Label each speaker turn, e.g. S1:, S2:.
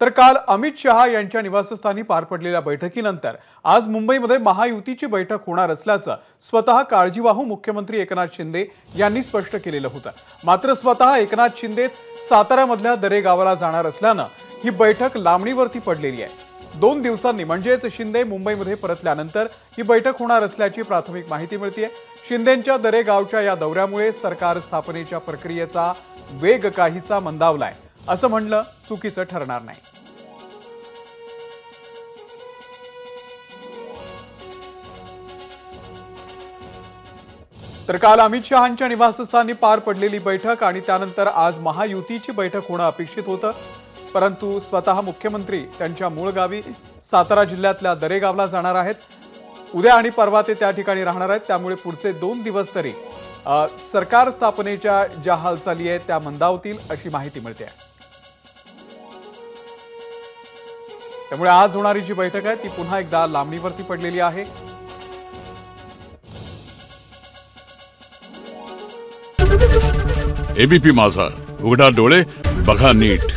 S1: तर काल अमित शहा यांच्या निवासस्थानी पार पडलेल्या बैठकीनंतर आज मुंबईमध्ये महायुतीची बैठक होणार असल्याचं स्वतः काळजीवाहू मुख्यमंत्री एकनाथ शिंदे यांनी स्पष्ट केलेलं होतं। मात्र स्वतः एकनाथ शिंदे साताऱ्यामधल्या दरेगावाला जाणार असल्यानं ही बैठक लांबणीवरती पडलेली आहे। 2 दिवसांनी म्हणजेच शिंदे मुंबईमध्ये परतल्यानंतर ही बैठक होणार असल्याची प्राथमिक माहिती मिळते। शिंदेंच्या दरेगावच्या या दौऱ्यामुळे सरकार स्थापनेच्या प्रक्रियेचा वेग काहीसा मंदावलाय असं म्हणलं चुकीचं ठरणार नाही। तर काल अमित शहांच्या निवासस्थानी पार पडलेली बैठक आणि त्यानंतर आज महायुतीची बैठक होणं अपेक्षित होतं, परंतु स्वतः मुख्यमंत्री त्यांच्या मूळ गावी सातारा जिल्ह्यातल्या दरेगावला जाणार आहेत। उद्या आणि परवा ते त्या ठिकाणी राहणार आहेत, त्यामुळे पुढचे 2 दिवस तरी सरकार स्थापनेच्या ज्या हालचाली आहेत त्या मंदावतील अशी माहिती मिळते आहे। त्यामुळे आज होणारी जी बैठक आहे ती पुन्हा एकदा लांबणीवरती पडलेली आहे।
S2: एबीपी माझा, उघडा डोळे बघा नीट।